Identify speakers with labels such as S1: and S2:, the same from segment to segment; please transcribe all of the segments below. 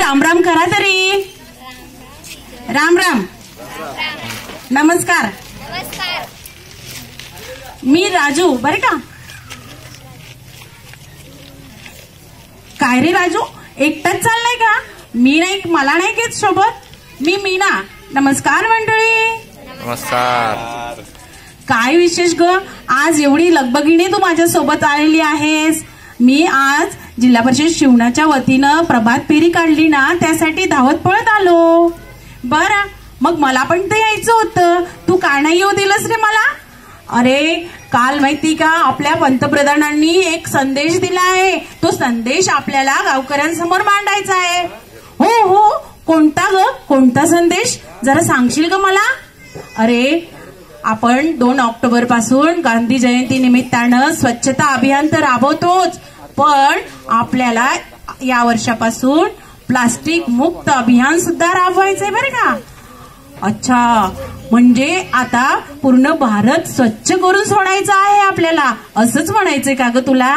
S1: राम राम करा तरी. राम राम. नमस्कार. मी राजू बरे का. काय रे राजू एकटाच चाललाय का. मी नाही, मला नाही घेत सोबत. मी मीना. नमस्कार मंडळी.
S2: नमस्कार.
S1: काय विशेष ग आज एवढी लगबगीने तू माझ्या सोबत आलेली आहेस. मी आज जिल्हा परिषद शिवणाच्या वतीनं प्रभात फेरी काढली ना, त्यासाठी धावत पळत आलो. बरं मग मला पण ते यायचं होतं. तू का नाही येऊ दिलंस रे मला. अरे काल माहिती का आपल्या पंतप्रधानांनी एक संदेश दिला आहे. तो संदेश आपल्याला गावकऱ्यांसमोर मांडायचा आहे. हो हो कोणता ग, कोणता संदेश जरा सांगशील ग मला. अरे आपण 2 ऑक्टोबर पासून गांधी जयंती निमित्तानं स्वच्छता अभियान तर राबवतोच, पण आपल्याला या वर्षापासून प्लास्टिक मुक्त अभियान सुद्धा राबवायचंय बरं का. अच्छा म्हणजे आता पूर्ण भारत स्वच्छ करून सोडायचा आहे आपल्याला, असंच म्हणायचंय का ग तुला.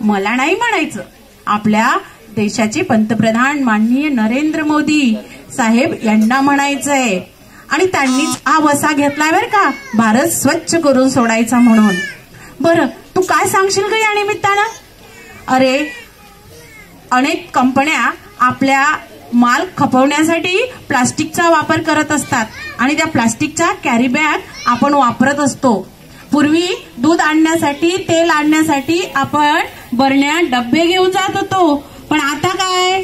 S1: मला नाही म्हणायचं, आपल्या देशाचे पंतप्रधान माननीय नरेंद्र मोदी साहेब यांना म्हणायचंय. आणि त्यांनीच हा वसा घेतलाय बरं का, भारत स्वच्छ करून सोडायचा म्हणून. बरं तू काय सांगशील ग या निमित्तानं. अरे अनेक कंपन्या आपल्या माल खपवण्यासाठी प्लास्टिकचा वापर करत असतात आणि त्या प्लास्टिकच्या कॅरी बॅग आपण वापरत असतो. पूर्वी दूध आणण्यासाठी, तेल आणण्यासाठी आपण बरण्या डब्बे घेऊन जात होतो, पण आता काय,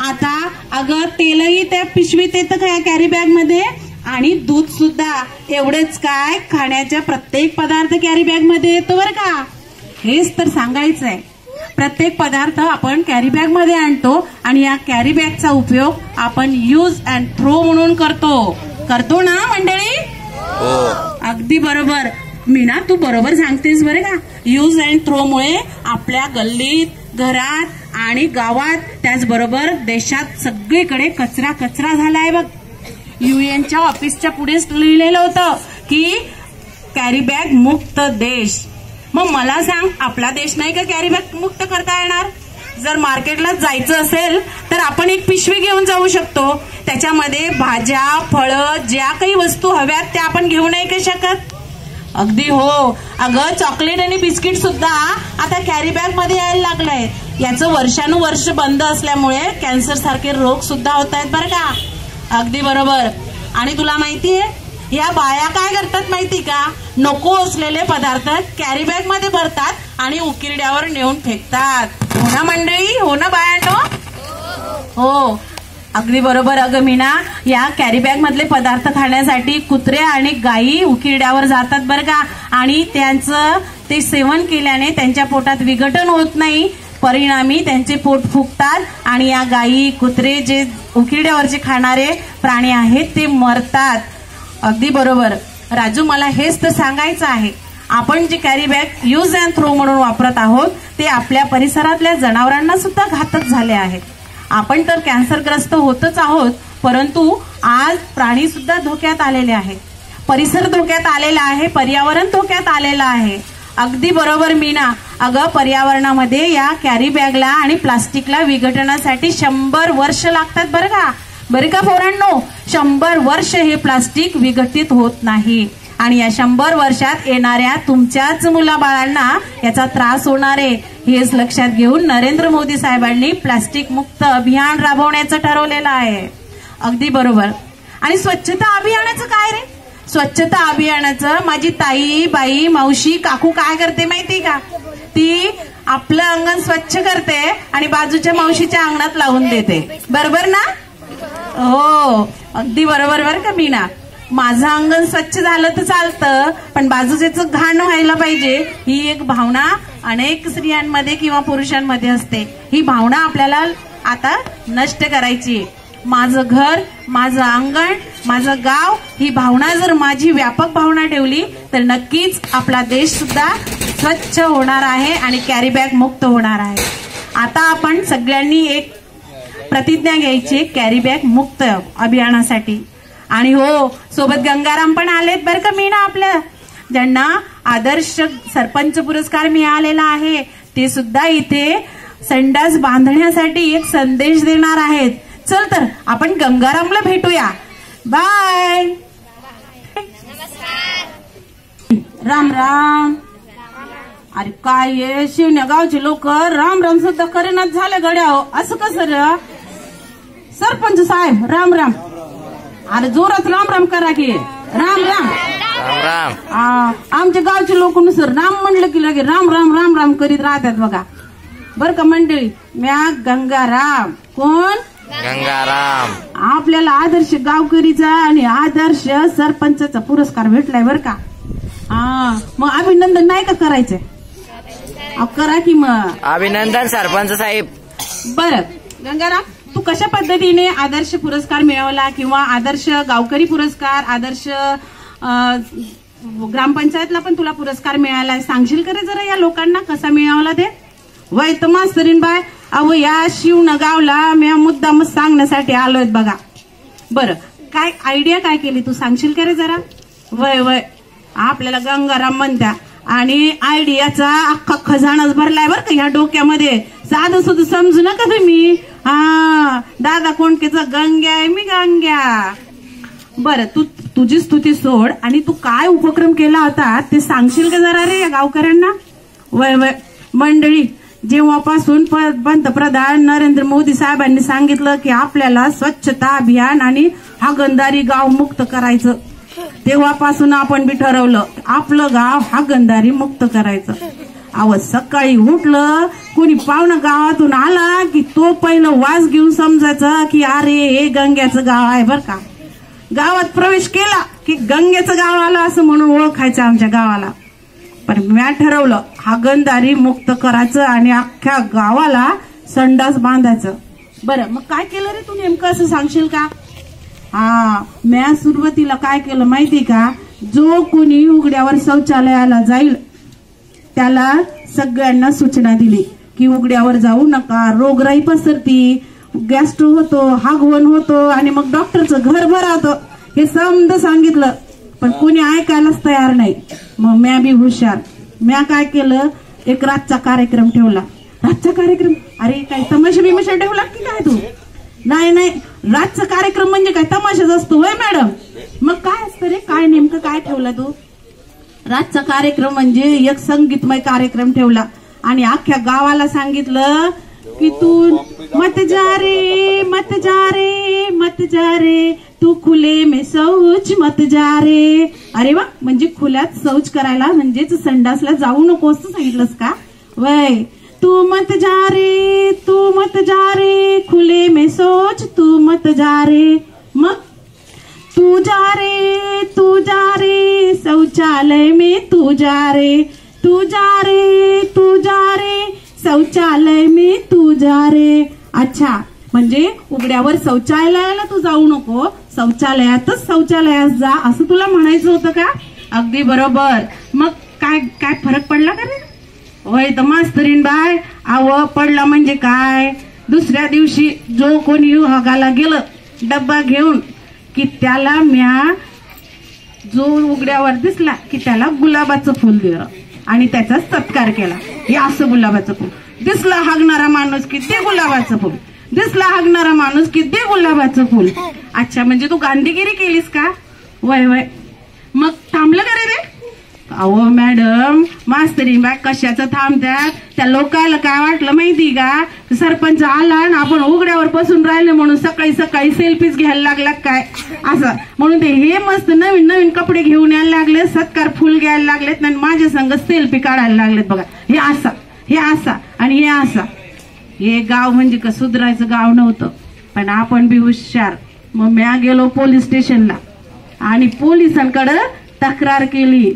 S1: आता अगं तेलही त्या पिशवीत येतं का कॅरी बॅग मध्ये, आणि दूध सुद्धा. एवढेच काय, खाण्याच्या प्रत्येक पदार्थ कॅरी बॅग मध्ये येतो बरं का. हेच तर सांगायचंय, प्रत्येक पदार्थ आपण कॅरी बॅग मध्ये आणतो आणि या कॅरी बॅगचा उपयोग आपण यूज अँड थ्रो म्हणून करतो ना मंडळी. अगदी बरोबर मीना, तू बरोबर सांगतेस बरं का. यूज अँड थ्रो मुळे आपल्या गल्लीत, घरात आणि गावात, त्याचबरोबर देशात सगळीकडे कचरा कचरा झालाय बघ. UN ऑफिसच्या पुढेच लिहिलेलं होतं की कॅरी बॅग मुक्त देश. मग मला सांग, आपला देश नाही का कॅरी बॅग मुक्त करता येणार. जर मार्केटला जायचं असेल तर आपण एक पिशवी घेऊन जाऊ शकतो, त्याच्यामध्ये भाज्या, फळं, ज्या काही वस्तू हव्यात त्या आपण घेऊ नाही का शकत. अगदी हो. अगं चॉकलेट आणि बिस्किट सुद्धा आता कॅरी बॅग मध्ये यायला लागलंय. याचं वर्षानुवर्ष बंद असल्यामुळे कॅन्सर सारखे रोग सुद्धा होत आहेत बरं का. अगदी बरोबर. आणि तुला माहितीये या बाया काय करतात माहिती का, नको असलेले पदार्थ कॅरी बॅग मध्ये भरतात आणि उकिरड्यावर नेऊन फेकतात. हो ना मंडळी, हो ना बायांनो. हो अगदी बरोबर. अगं मीना, या कॅरी बॅग मधले पदार्थ खाण्यासाठी कुत्रे आणि गायी उकिरड्यावर जातात बरं का. आणि त्यांचं ते सेवन केल्याने त्यांच्या पोटात विघटन होत नाही, परिणामी त्यांचे पोट फुगतात आणि या गायी, कुत्रे, जे उकिरड्यावरचे खाणारे प्राणी आहेत ते मरतात. अगदी बरोबर राजू, मला हेच तर सांगायचं आहे. आपण जे carry bag use and throw म्हणून वापरत आहोत ते आपल्या परिसरातल्या जनावरांना सुद्धा घातक झाले आहेत. आपण तर कॅन्सरग्रस्त होतच आहोत, परंतु आज प्राणी सुद्धा धोक्यात आलेले आहेत, परिसर धोक्यात आलेला आहे, पर्यावरण धोक्यात आलेलं आहे. अगदी बरोबर मीना. अगं पर्यावरणामध्ये या कॅरी बॅगला आणि प्लास्टिकला विघटनासाठी 100 वर्ष लागतात बरं का पोरांनो. 100 वर्ष हे प्लास्टिक विघटित होत नाही आणि या 100 वर्षात येणाऱ्या तुमच्याच मुलाबाळांना याचा त्रास होणार आहे. हेच लक्षात घेऊन नरेंद्र मोदी साहेबांनी प्लास्टिक मुक्त अभियान राबवण्याचं ठरवलेलं आहे. अगदी बरोबर. आणि स्वच्छता अभियानाचं काय रे. स्वच्छता अभियानाचं माझी ताई, बाई, मावशी, काकू काय करते माहिती का, ती आपलं अंगण स्वच्छ करते आणि बाजूच्या मावशीच्या अंगणात लावून देते. बरोबर ना. हो अगदी बरोबर बरं का मीना. माझं अंगण स्वच्छ झालं तर चालतं, पण बाजूचं घाण व्हायला पाहिजे, ही एक भावना अनेक स्त्रियांमध्ये किंवा पुरुषांमध्ये असते. ही भावना आपल्याला आता नष्ट करायची. माझं घर, माझं अंगण, माझं गाव, ही भावना जर माझी व्यापक भावना ठेवली तर नक्कीच आपला देश सुद्धा स्वच्छ होणार आहे आणि कॅरी बॅग मुक्त होणार आहे. आता आपण सगळ्यांनी एक प्रतिज्ञा घ्यायची कॅरी बॅग मुक्त अभियानासाठी. आणि हो सोबत गंगाराम पण आलेत बरं का मीना, आपल्या ज्यांना आदर्श सरपंच पुरस्कार मिळालेला आहे, ते सुद्धा इथे संडास बांधण्यासाठी एक संदेश देणार आहेत. चल तर आपण गंगारामला भेटूया. बाय. राम राम. अरे काय आहे, शिवण्या गावचे लोक राम राम सुद्धा करेनाच झाले गड्या. असं कसं रे? सरपंच साहेब राम राम. अरे जोरात राम राम करा की. राम राम.
S2: राम.
S1: आमच्या गावचे लोक नुसर राम म्हणलं की लगे राम राम राम राम करीत राहतात बघा. बर का मंडळी, म्या गंगाराम. कोण?
S2: गंगाराम.
S1: आपल्याला आदर्श गावकरीचा आणि आदर्श सरपंचाचा पुरस्कार भेटलाय बर का. मग अभिनंदन नाही का करायचंय? करा की मग.
S2: अभिनंदन सरपंच साहेब.
S1: बर गंगाराम, तू कशा पद्धतीने आदर्श पुरस्कार मिळवला किंवा आदर्श गावकरी पुरस्कार, आदर्श ग्रामपंचायतला पण तुला पुरस्कार मिळालाय, सांगशील का रे जरा या लोकांना कसा मिळवला ते? वय तर मास्तरीन बाय, अहो या शिवना गावला मी मुद्दाम सांगण्यासाठी आलोय बघा. बरं, काय आयडिया काय केली तू सांगशील का रे जरा? वय वय, आपल्याला गंगाराम म्हणत्या आणि आयडियाचा अख्खा खजानाच भरलाय बरं का ह्या डोक्यामध्ये. साधं सुद्धा समजू नका तुम्ही. दादा कोंडकेचा गंग्या आहे मी, गंग्या. बरं, तू तुझी स्तुती सोड आणि तू काय उपक्रम केला होता ते सांगशील का जरा रे या गावकऱ्यांना? वय वय मंडळी, जेव्हापासून पंतप्रधान नरेंद्र मोदी साहेबांनी सांगितलं की आपल्याला स्वच्छता अभियान आणि हागणदारी गाव मुक्त करायचं, तेव्हापासून आपण बी ठरवलं आपलं गाव हागणदारी मुक्त करायचं. अहो सकाळी उठलं, कोणी पाहुणा गावातून आला की तो पहिलं वास घेऊन समजायचं की अरे हे गंग्याचं गाव आहे बर का. गावात प्रवेश केला की गंग्याचं गाव आलं असं म्हणून ओळखायचं आमच्या गावाला. पण म्या ठरवलं हागणदारी मुक्त करायचं आणि अख्ख्या गावाला संडास बांधायचं. बरं, मग काय केलं रे तू नेमकं असं सांगशील का? म्या सुरुवातीला काय केलं माहिती का? जो कोणी उघड्यावर शौचालयाला जाईल त्याला सगळ्यांना सूचना दिली की उघड्यावर जाऊ नका, रोगराई पसरती, गॅस्ट्रो होतो, हागवण होतो आणि मग डॉक्टरचं घर भरावतं, हे समज सांगितलं. पण कोणी ऐकायलाच तयार नाही. मग म्या बी हुशार, म्या काय केलं, एक रातचा कार्यक्रम ठेवला. रातचा कार्यक्रम? अरे काय तमाशा बिमाशा ठेवला की काय तू? नाही नाही, रातचा कार्यक्रम म्हणजे काय तमाशाच असतो होय मॅडम? मग काय असतं रे, काय नेमकं काय ठेवला तू? रातचा कार्यक्रम म्हणजे एक संगीतमय कार्यक्रम ठेवला आणि अख्ख्या गावाला सांगितलं की तू मत जा रे, मत जा रे, मत जा रे, तू खुले में शौच मत जा रे. अरे वा, म्हणजे खुल्यात शौच करायला म्हणजेच संडासला जाऊ नको असं सांगितलंस का? वय, तू मत जा रे, तू मत जा रे, खुले में शौच तू मत जा रे. मग तू जा रे, तू जा रे, शौचालय में तू जा रे, तू जा रे, तू जा रे, शौचालय में तू जा रे. अच्छा, म्हणजे उघड्यावर शौचालयाला तू जाऊ नको, शौचालयातच शौचालयात जा असं तुला म्हणायचं होतं का? अगदी बरोबर. मग काय काय फरक पडला का रे? होय तर मास्तरीन बाय, पडला म्हणजे काय, दुसऱ्या दिवशी जो कोणी हगाला गेलं डब्बा घेऊन की त्याला म्या जो उघड्यावर दिसला की त्याला गुलाबाचं फुल दिलं आणि त्याचा सत्कार केला. हे असं गुलाबाचं फुल. दिसला हागणारा माणूस की ते गुलाबाचं फुल, दिसला हागणारा माणूस की ते गुलाबाचं फुल. अच्छा, म्हणजे तू गांधीगिरी केलीस का? वय वय, मग थांबलं का रे? अहो मॅडम, मास्तरी बाय कशाचं थांबत्यात? त्या लोकांना काय वाटलं माहिती का, सरपंच आला आणि आपण उघड्यावर बसून राहिले म्हणून सकाळी सकाळी सेल्फीज घ्यायला लागला काय असं म्हणून ते हे मस्त नवीन नवीन कपडे घेऊन यायला लागले, सत्कार फुल घ्यायला लागलेत आणि माझ्या संग सेल्फी काढायला लागलेत बघा. हे असा, हे असा आणि हे असा. हे गाव म्हणजे का सुधारायचं गाव नव्हतं, पण आपण बी हुशार. मग म्या गेलो पोलीस स्टेशनला आणि पोलिसांकडे तक्रार केली.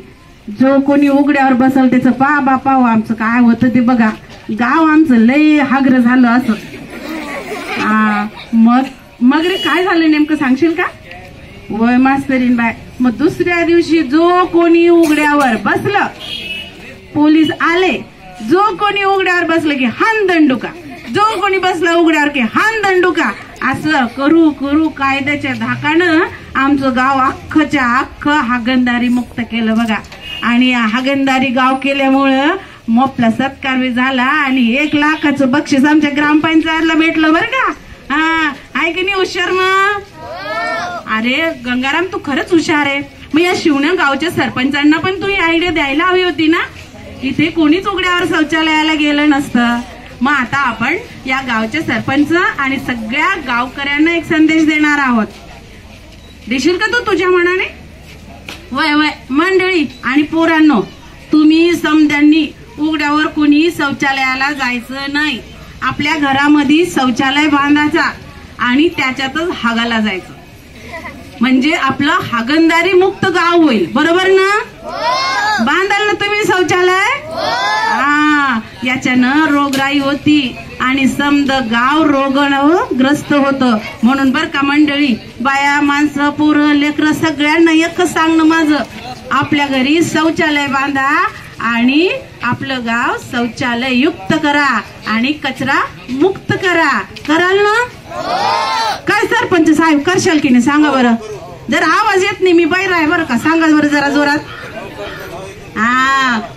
S1: जो कोणी उघड्यावर बसल त्याचं पाव आमचं काय होतं ते बघा, गाव आमचं लय हागर झालं असं. मग रे काय झालं नेमकं सांगशील का? वय मास्तरीन बाय, मग दुसऱ्या दिवशी जो कोणी उघड्यावर बसलं, पोलीस आले, जो कोणी उघड्यावर बसलं की हान दंडुका, जो कोणी बसला उघड्यावर की हान दंडुका, असं करू करू कायद्याच्या धाकानं आमचं गाव अख्खच्या अख्खं हागणदारी मुक्त केलं बघा. आणि हागणदारी गाव केल्यामुळं मोपला सत्कार बी झाला आणि 1 लाखाचं बक्षीस आमच्या ग्रामपंचायतला भेटलं बरं का. आहे की हुशार मग? अरे गंगाराम तू खरंच हुशार आहे. मग या शिवण्या गावच्या सरपंचांना पण तू ही आयडिया द्यायला हवी होती ना. इथे कोणीच उघड्यावर शौचालयाला गेलं नसतं. मग आता आपण या गावचे सरपंच आणि सगळ्या गावकऱ्यांना एक संदेश देणार आहोत. देशील का तू तुझ्या मनाने? वय वय मंडळी आणि पोरांनो, तुम्ही समद्यांनी उघड्यावर कोणी शौचालयाला जायचं नाही. आपल्या घरामध्ये शौचालय बांधायचा आणि त्याच्यातच हागायला जायचं. म्हणजे आपलं हागणदारी मुक्त गाव होईल. बरोबर ना? बांधाल ना तुम्ही शौचालय? याच्यानं रोगराई होती आणि समद गाव रोगानं ग्रस्त होतं. म्हणून बर का मंडळी, बाया माणसं पोरं लेकरं सगळ्यांना एकच सांगणं माझं, आपल्या घरी शौचालय बांधा आणि आपलं गाव शौचालय युक्त करा आणि कचरा मुक्त करा. कराल ना? काय सरपंच साहेब करशाल की नाही सांगा बरं. जर आवाज येत नाही, मी बाहेर आहे बरं का, सांगा बरं जरा जोरात.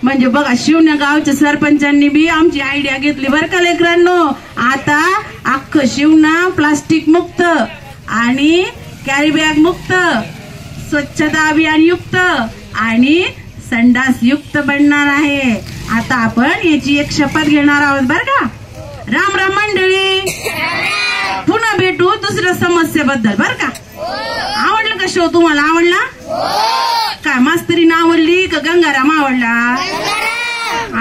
S1: म्हणजे बघा, शिवण्या गावच्या सरपंचांनी बी आमची आयडिया घेतली बरं का लेकरांनो. आता अख्खं शिवणा प्लास्टिक मुक्त आणि कॅरी बॅग मुक्त, स्वच्छता अभियान युक्त आणि संडास युक्त बनणार आहे. आता आपण याची एक शपथ घेणार आहोत बरं का. राम राम मंडळी, पुन्हा भेटू दुसऱ्या समस्येबद्दल बरं का. आवडलं का शो? तुम्हाला आवडला काय? मास्तरीनं आवडली का गंगाराम आवडला?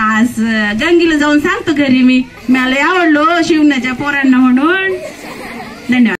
S1: आज गंगीला जाऊन सांगतो घरी मी, मला आवडलो शिवण्याच्या पोरांना म्हणून. धन्यवाद.